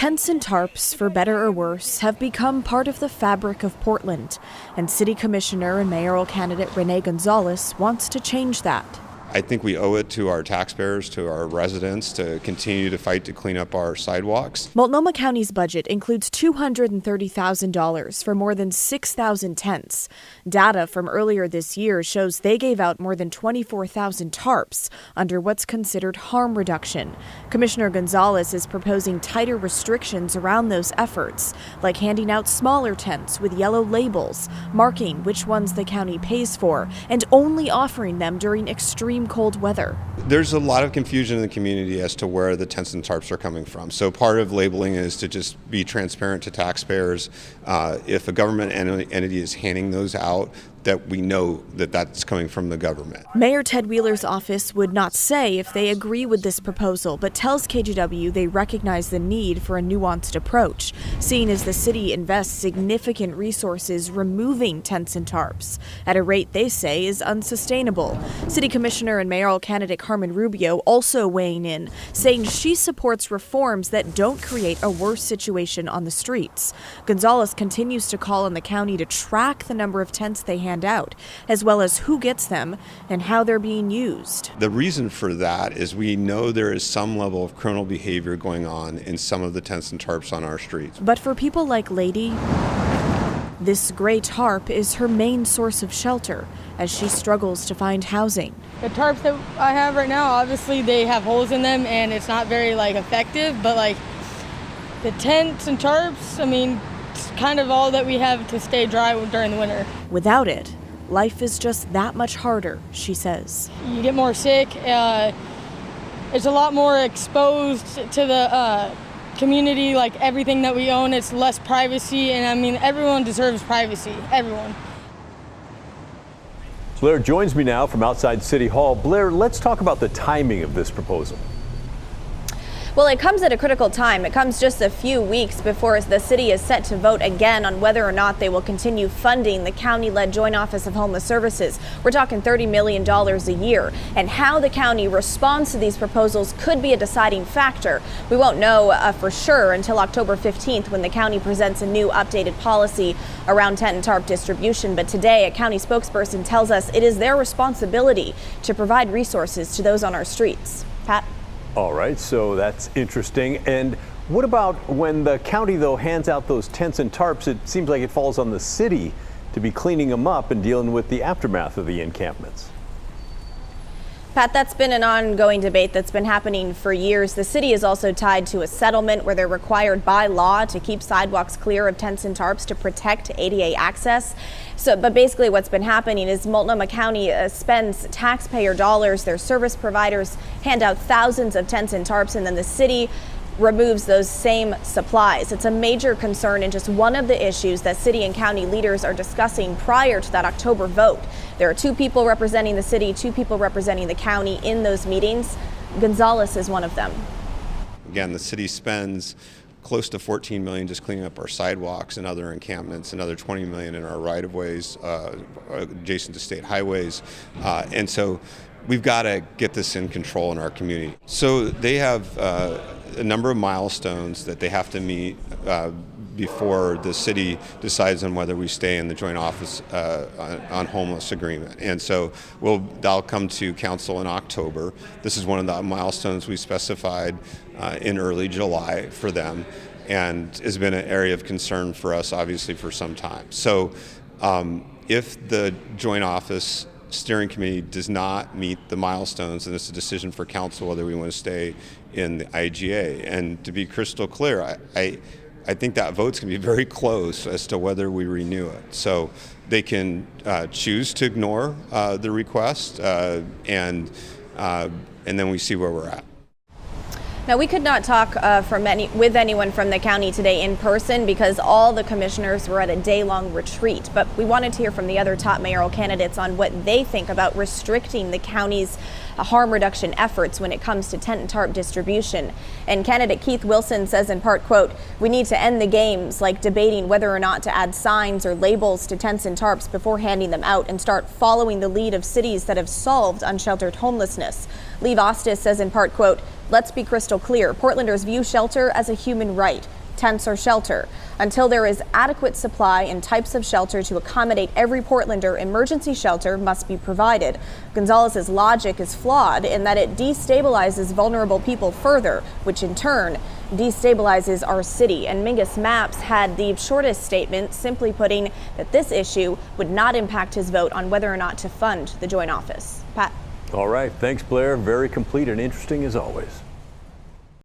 Tents and tarps, for better or worse, have become part of the fabric of Portland, and City Commissioner and mayoral candidate Rene Gonzalez wants to change that. I think we owe it to our taxpayers, to our residents, to continue to fight to clean up our sidewalks. Multnomah County's budget includes $230,000 for more than 6,000 tents. Data from earlier this year shows they gave out more than 24,000 tarps under what's considered harm reduction. Commissioner Gonzalez is proposing tighter restrictions around those efforts, like handing out smaller tents with yellow labels, marking which ones the county pays for, and only offering them during extreme cold weather. There's a lot of confusion in the community as to where the tents and tarps are coming from. So part of labeling is to just be transparent to taxpayers. If a government entity is handing those out, that we know that that's coming from the government. Mayor Ted Wheeler's office would not say if they agree with this proposal, but tells KGW they recognize the need for a nuanced approach, seeing as the city invests significant resources removing tents and tarps at a rate they say is unsustainable. City Commissioner and mayoral candidate Carmen Rubio also weighing in, saying she supports reforms that don't create a worse situation on the streets. Gonzalez continues to call on the county to track the number of tents they hand out, as well as who gets them and how they're being used. The reason for that is we know there is some level of criminal behavior going on in some of the tents and tarps on our streets. But for people like Lady, this gray tarp is her main source of shelter as she struggles to find housing. The tarps that I have right now, obviously they have holes in them and it's not very effective, but the tents and tarps, it's kind of all that we have to stay dry during the winter. Without it, life is just that much harder, she says. You get more sick. It's a lot more exposed to the community, everything that we own. It's less privacy, and everyone deserves privacy, everyone. Blair joins me now from outside City Hall. Blair, let's talk about the timing of this proposal. Well, it comes at a critical time. It comes just a few weeks before the city is set to vote again on whether or not they will continue funding the county-led Joint Office of Homeless Services. We're talking $30 million a year, and how the county responds to these proposals could be a deciding factor. We won't know for sure until October 15th when the county presents a new updated policy around tent and tarp distribution. But today, a county spokesperson tells us it is their responsibility to provide resources to those on our streets. Pat? All right, so that's interesting. And what about when the county, though, hands out those tents and tarps? It seems like it falls on the city to be cleaning them up and dealing with the aftermath of the encampments. Pat, that's been an ongoing debate that's been happening for years. The city is also tied to a settlement where they're required by law to keep sidewalks clear of tents and tarps to protect ADA access. But basically what's been happening is Multnomah County spends taxpayer dollars. Their service providers hand out thousands of tents and tarps, and then the city removes those same supplies. It's a major concern and just one of the issues that city and county leaders are discussing prior to that October vote. There are two people representing the city, two people representing the county in those meetings. Gonzalez is one of them. Again, the city spends close to $14 million just cleaning up our sidewalks and other encampments, another $20 million in our right-of-ways adjacent to state highways. And so we've got to get this in control in our community. So they have a number of milestones that they have to meet before the city decides on whether we stay in the Joint Office on Homeless Agreement. And so that'll come to council in October. This is one of the milestones we specified in early July for them, and has been an area of concern for us, obviously, for some time. So if the Joint Office Steering Committee does not meet the milestones, and it's a decision for council whether we want to stay in the IGA. And to be crystal clear, I think that vote's going to be very close as to whether we renew it. So they can choose to ignore the request, and then we see where we're at. Now, we could not talk with anyone from the county today in person because all the commissioners were at a day-long retreat. But we wanted to hear from the other top mayoral candidates on what they think about restricting the county's harm reduction efforts when it comes to tent and tarp distribution. And candidate Keith Wilson says in part, quote, "We need to end the games like debating whether or not to add signs or labels to tents and tarps before handing them out and start following the lead of cities that have solved unsheltered homelessness. Lee Vostis says in part, quote, "Let's be crystal clear. Portlanders view shelter as a human right. Tents are shelter. Until there is adequate supply and types of shelter to accommodate every Portlander, emergency shelter must be provided." Gonzalez's logic is flawed in that it destabilizes vulnerable people further, which in turn destabilizes our city. And Mingus Mapps had the shortest statement, simply putting that this issue would not impact his vote on whether or not to fund the joint office. Pat. All right. Thanks, Blair. Very complete and interesting as always.